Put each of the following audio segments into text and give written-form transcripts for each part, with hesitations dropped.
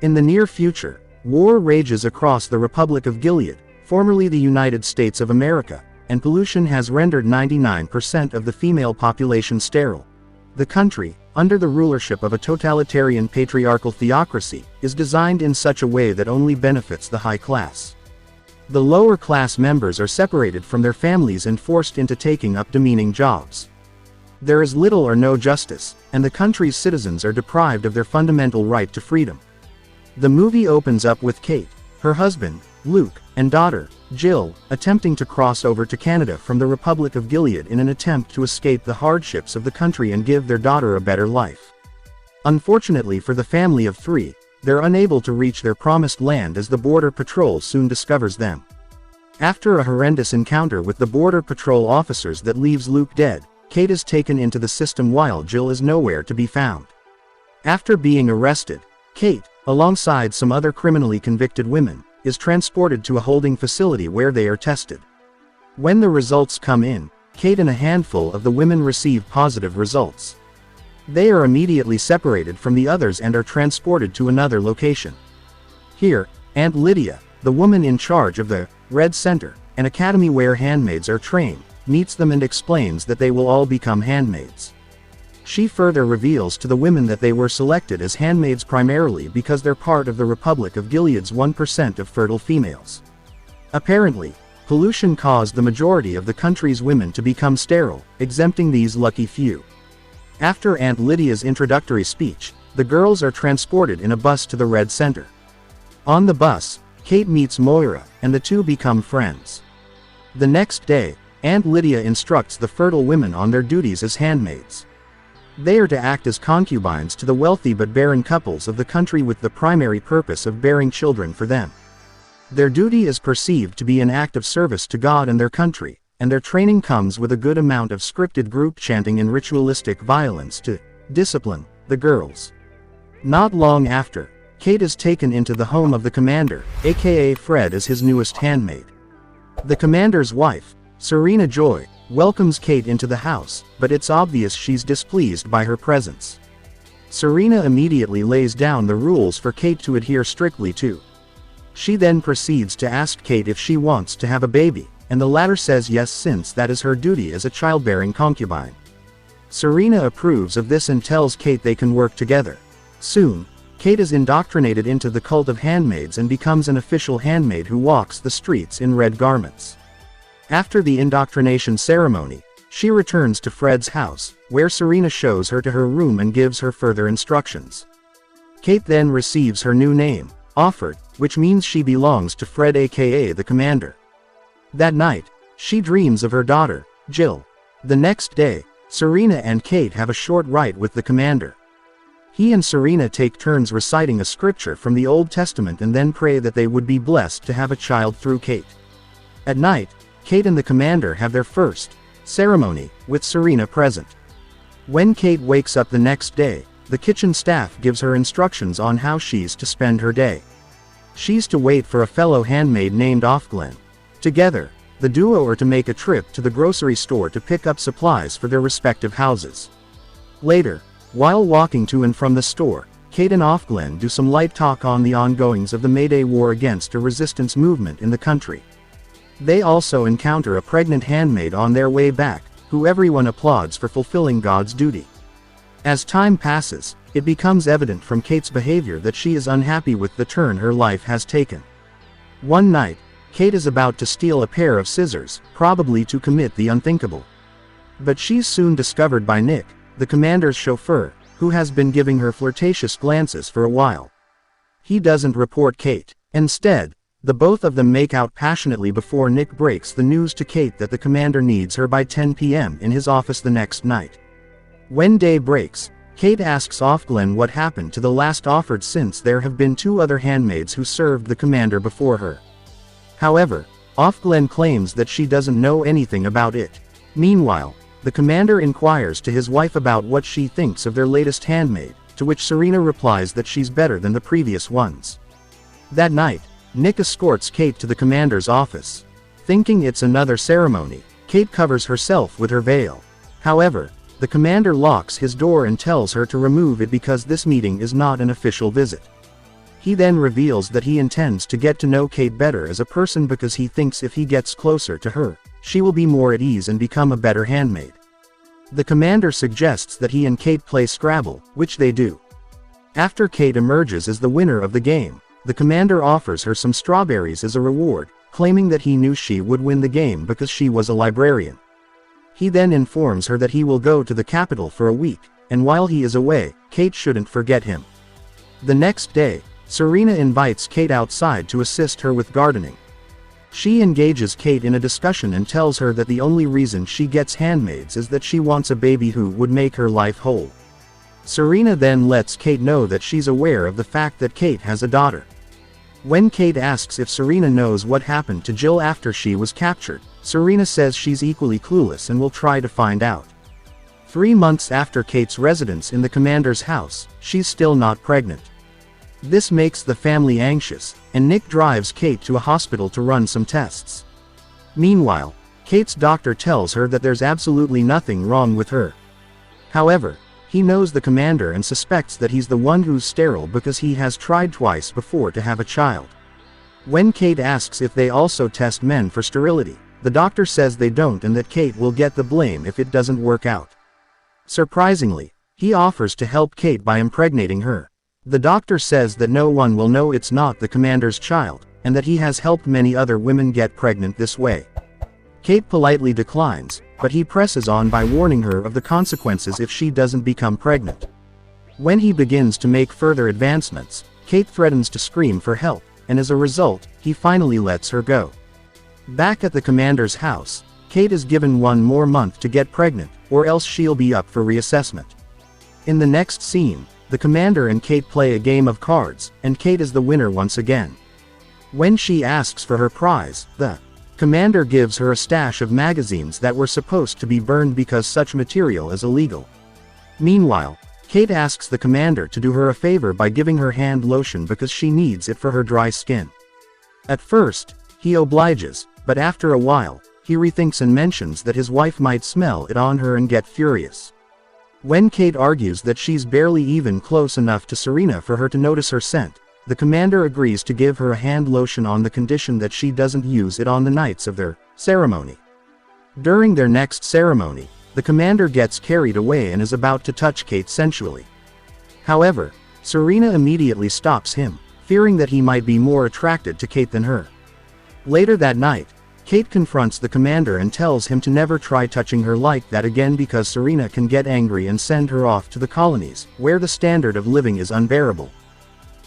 In the near future, war rages across the Republic of Gilead, formerly the United States of America, and pollution has rendered 99% of the female population sterile. The country, under the rulership of a totalitarian patriarchal theocracy, is designed in such a way that only benefits the high class. The lower class members are separated from their families and forced into taking up demeaning jobs. There is little or no justice, and the country's citizens are deprived of their fundamental right to freedom. The movie opens up with Kate, her husband, Luke, and daughter, Jill, attempting to cross over to Canada from the Republic of Gilead in an attempt to escape the hardships of the country and give their daughter a better life. Unfortunately for the family of three, they're unable to reach their promised land as the Border Patrol soon discovers them. After a horrendous encounter with the Border Patrol officers that leaves Luke dead, Kate is taken into the system while Jill is nowhere to be found. After being arrested, Kate, alongside some other criminally convicted women, is transported to a holding facility where they are tested. When the results come in, Kate and a handful of the women receive positive results. They are immediately separated from the others and are transported to another location. Here, Aunt Lydia, the woman in charge of the Red Center, an academy where handmaids are trained, meets them and explains that they will all become handmaids. She further reveals to the women that they were selected as handmaids primarily because they're part of the Republic of Gilead's 1% of fertile females. Apparently, pollution caused the majority of the country's women to become sterile, exempting these lucky few. After Aunt Lydia's introductory speech, the girls are transported in a bus to the Red Center. On the bus, Kate meets Moira, and the two become friends. The next day, Aunt Lydia instructs the fertile women on their duties as handmaids. They are to act as concubines to the wealthy but barren couples of the country with the primary purpose of bearing children for them. Their duty is perceived to be an act of service to God and their country, and their training comes with a good amount of scripted group chanting and ritualistic violence to discipline the girls. Not long after, Kate is taken into the home of the commander, aka Fred, as his newest handmaid. The commander's wife, Serena Joy, welcomes Kate into the house, but it's obvious she's displeased by her presence. Serena immediately lays down the rules for Kate to adhere strictly to. She then proceeds to ask Kate if she wants to have a baby, and the latter says yes since that is her duty as a childbearing concubine. Serena approves of this and tells Kate they can work together. Soon, Kate is indoctrinated into the cult of handmaids and becomes an official handmaid who walks the streets in red garments. After the indoctrination ceremony, she returns to Fred's house, where Serena shows her to her room and gives her further instructions. Kate then receives her new name, Offord, which means she belongs to Fred aka the commander. That night, she dreams of her daughter, Jill. The next day, Serena and Kate have a short rite with the commander. He and Serena take turns reciting a scripture from the Old Testament and then pray that they would be blessed to have a child through Kate. At night, Kate and the commander have their first ceremony, with Serena present. When Kate wakes up the next day, the kitchen staff gives her instructions on how she's to spend her day. She's to wait for a fellow handmaid named Offglen. Together, the duo are to make a trip to the grocery store to pick up supplies for their respective houses. Later, while walking to and from the store, Kate and Offglen do some light talk on the ongoings of the Mayday War against a resistance movement in the country. They also encounter a pregnant handmaid on their way back, who everyone applauds for fulfilling God's duty. As time passes, it becomes evident from Kate's behavior that she is unhappy with the turn her life has taken. One night, Kate is about to steal a pair of scissors, probably to commit the unthinkable. But she's soon discovered by Nick, the commander's chauffeur, who has been giving her flirtatious glances for a while. He doesn't report Kate. Instead, the both of them make out passionately before Nick breaks the news to Kate that the commander needs her by 10 p.m. in his office the next night. When day breaks, Kate asks Offglen what happened to the last Offord since there have been two other handmaids who served the commander before her. However, Offglen claims that she doesn't know anything about it. Meanwhile, the commander inquires to his wife about what she thinks of their latest handmaid, to which Serena replies that she's better than the previous ones. That night, Nick escorts Kate to the commander's office. Thinking it's another ceremony, Kate covers herself with her veil. However, the commander locks his door and tells her to remove it because this meeting is not an official visit. He then reveals that he intends to get to know Kate better as a person because he thinks if he gets closer to her, she will be more at ease and become a better handmaid. The commander suggests that he and Kate play Scrabble, which they do. After Kate emerges as the winner of the game, the commander offers her some strawberries as a reward, claiming that he knew she would win the game because she was a librarian. He then informs her that he will go to the capital for a week, and while he is away, Kate shouldn't forget him. The next day, Serena invites Kate outside to assist her with gardening. She engages Kate in a discussion and tells her that the only reason she gets handmaids is that she wants a baby who would make her life whole. Serena then lets Kate know that she's aware of the fact that Kate has a daughter. When Kate asks if Serena knows what happened to Jill after she was captured, Serena says she's equally clueless and will try to find out. 3 months after Kate's residence in the commander's house, she's still not pregnant. This makes the family anxious, and Nick drives Kate to a hospital to run some tests. Meanwhile, Kate's doctor tells her that there's absolutely nothing wrong with her. However, he knows the commander and suspects that he's the one who's sterile because he has tried twice before to have a child. When Kate asks if they also test men for sterility, the doctor says they don't and that Kate will get the blame if it doesn't work out. Surprisingly, he offers to help Kate by impregnating her. The doctor says that no one will know it's not the commander's child, and that he has helped many other women get pregnant this way. Kate politely declines, but he presses on by warning her of the consequences if she doesn't become pregnant. When he begins to make further advancements, Kate threatens to scream for help, and as a result, he finally lets her go. Back at the commander's house, Kate is given 1 more month to get pregnant, or else she'll be up for reassessment. In the next scene, the commander and Kate play a game of cards, and Kate is the winner once again. When she asks for her prize, the commander gives her a stash of magazines that were supposed to be burned because such material is illegal. Meanwhile, Kate asks the commander to do her a favor by giving her hand lotion because she needs it for her dry skin. At first, he obliges, but after a while, he rethinks and mentions that his wife might smell it on her and get furious. When Kate argues that she's barely even close enough to Serena for her to notice her scent, the commander agrees to give her a hand lotion on the condition that she doesn't use it on the nights of their ceremony. During their next ceremony, the commander gets carried away and is about to touch Kate sensually. However, Serena immediately stops him, fearing that he might be more attracted to Kate than her. Later that night, Kate confronts the commander and tells him to never try touching her like that again because Serena can get angry and send her off to the colonies, where the standard of living is unbearable.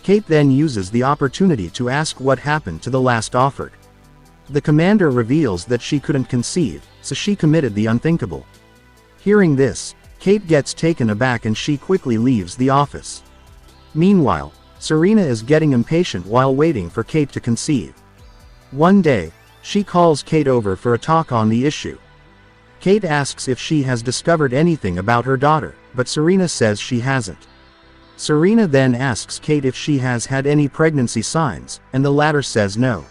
Kate then uses the opportunity to ask what happened to the last offered. The commander reveals that she couldn't conceive, so she committed the unthinkable. Hearing this, Kate gets taken aback and she quickly leaves the office. Meanwhile, Serena is getting impatient while waiting for Kate to conceive. One day, she calls Kate over for a talk on the issue. Kate asks if she has discovered anything about her daughter, but Serena says she hasn't. Serena then asks Kate if she has had any pregnancy signs, and the latter says no.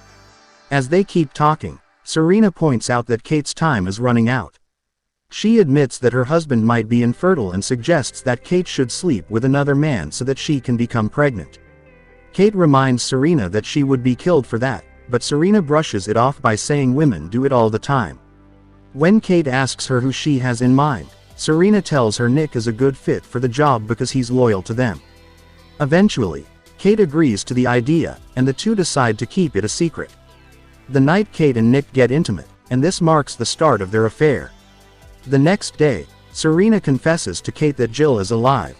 As they keep talking, Serena points out that Kate's time is running out. She admits that her husband might be infertile and suggests that Kate should sleep with another man so that she can become pregnant. Kate reminds Serena that she would be killed for that, but Serena brushes it off by saying women do it all the time. When Kate asks her who she has in mind, Serena tells her Nick is a good fit for the job because he's loyal to them. Eventually, Kate agrees to the idea, and the two decide to keep it a secret. The night Kate and Nick get intimate, and this marks the start of their affair. The next day, Serena confesses to Kate that Jill is alive.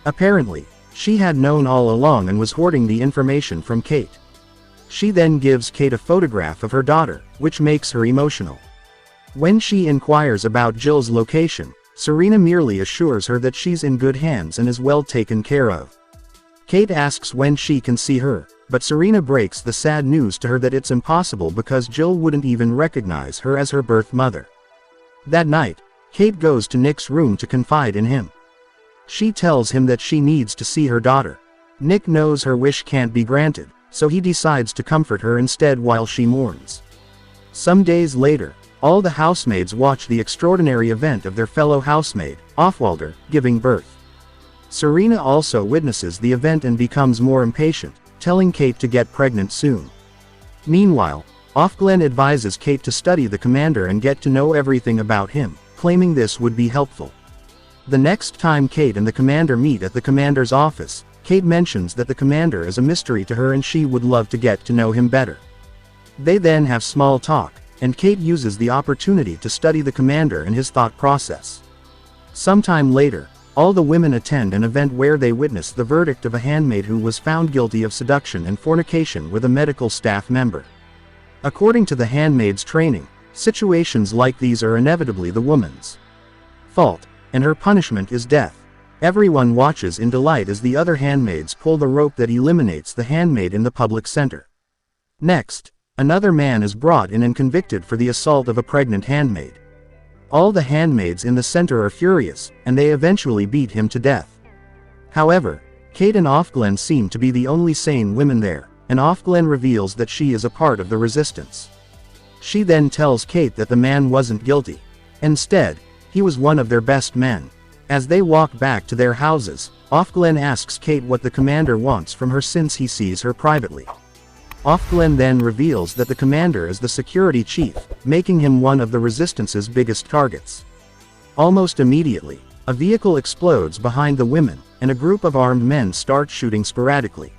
Apparently, she had known all along and was hoarding the information from Kate. She then gives Kate a photograph of her daughter, which makes her emotional. When she inquires about Jill's location, Serena merely assures her that she's in good hands and is well taken care of. Kate asks when she can see her, but Serena breaks the sad news to her that it's impossible because Jill wouldn't even recognize her as her birth mother. That night, Kate goes to Nick's room to confide in him. She tells him that she needs to see her daughter. Nick knows her wish can't be granted, so he decides to comfort her instead while she mourns. Some days later, all the housemaids watch the extraordinary event of their fellow housemaid, Offwalder, giving birth. Serena also witnesses the event and becomes more impatient, telling Kate to get pregnant soon. Meanwhile, Ofglen advises Kate to study the commander and get to know everything about him, claiming this would be helpful. The next time Kate and the commander meet at the commander's office, Kate mentions that the commander is a mystery to her and she would love to get to know him better. They then have small talk, and Kate uses the opportunity to study the commander and his thought process. Sometime later, all the women attend an event where they witness the verdict of a handmaid who was found guilty of seduction and fornication with a medical staff member. According to the handmaid's training, situations like these are inevitably the woman's fault, and her punishment is death. Everyone watches in delight as the other handmaids pull the rope that eliminates the handmaid in the public center. Next, another man is brought in and convicted for the assault of a pregnant handmaid. All the handmaids in the center are furious, and they eventually beat him to death. However, Kate and Ofglen seem to be the only sane women there, and Ofglen reveals that she is a part of the resistance. She then tells Kate that the man wasn't guilty. Instead, he was one of their best men. As they walk back to their houses, Ofglen asks Kate what the commander wants from her since he sees her privately. Ofglen then reveals that the commander is the security chief, making him one of the resistance's biggest targets. Almost immediately, a vehicle explodes behind the women, and a group of armed men start shooting sporadically.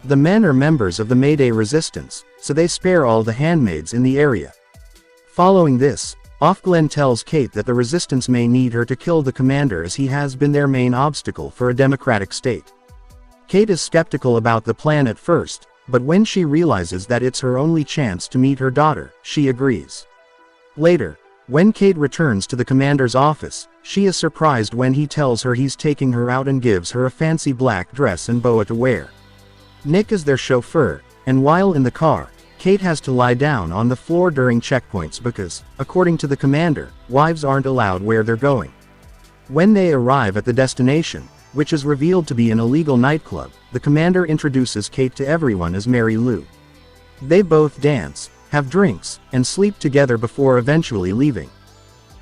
The men are members of the Mayday resistance, so they spare all the handmaids in the area. Following this, Ofglen tells Kate that the resistance may need her to kill the commander as he has been their main obstacle for a democratic state. Kate is skeptical about the plan at first, but when she realizes that it's her only chance to meet her daughter, she agrees. Later, when Kate returns to the commander's office, she is surprised when he tells her he's taking her out and gives her a fancy black dress and boa to wear. Nick is their chauffeur, and while in the car, Kate has to lie down on the floor during checkpoints because, according to the commander, wives aren't allowed where they're going. When they arrive at the destination, which is revealed to be an illegal nightclub, the commander introduces Kate to everyone as Mary Lou. They both dance, have drinks, and sleep together before eventually leaving.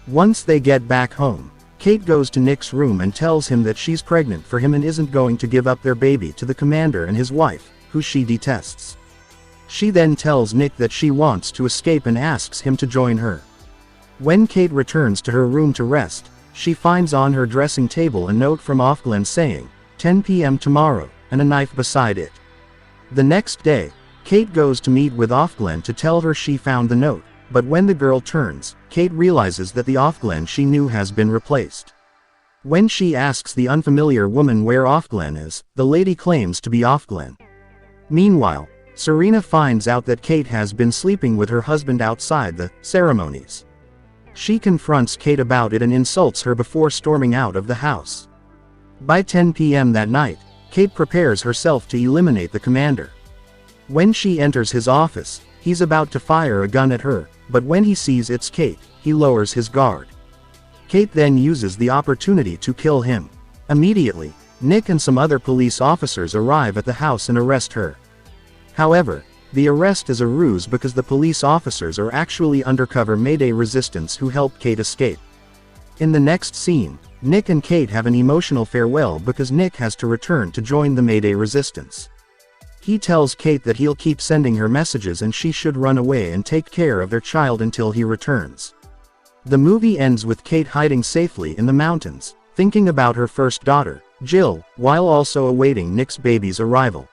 Once they get back home, Kate goes to Nick's room and tells him that she's pregnant for him and isn't going to give up their baby to the commander and his wife, who she detests. She then tells Nick that she wants to escape and asks him to join her. When Kate returns to her room to rest, she finds on her dressing table a note from Ofglen saying, 10 p.m. tomorrow, and a knife beside it. The next day, Kate goes to meet with Ofglen to tell her she found the note, but when the girl turns, Kate realizes that the Ofglen she knew has been replaced. When she asks the unfamiliar woman where Ofglen is, the lady claims to be Ofglen. Meanwhile, Serena finds out that Kate has been sleeping with her husband outside the ceremonies. She confronts Kate about it and insults her before storming out of the house. By 10 p.m. that night, Kate prepares herself to eliminate the commander. When she enters his office, he's about to fire a gun at her, but when he sees it's Kate, he lowers his guard. Kate then uses the opportunity to kill him. Immediately, Nick and some other police officers arrive at the house and arrest her. However, the arrest is a ruse because the police officers are actually undercover Mayday resistance who help Kate escape. In the next scene, Nick and Kate have an emotional farewell because Nick has to return to join the Mayday resistance. He tells Kate that he'll keep sending her messages and she should run away and take care of their child until he returns. The movie ends with Kate hiding safely in the mountains, thinking about her first daughter, Jill, while also awaiting Nick's baby's arrival.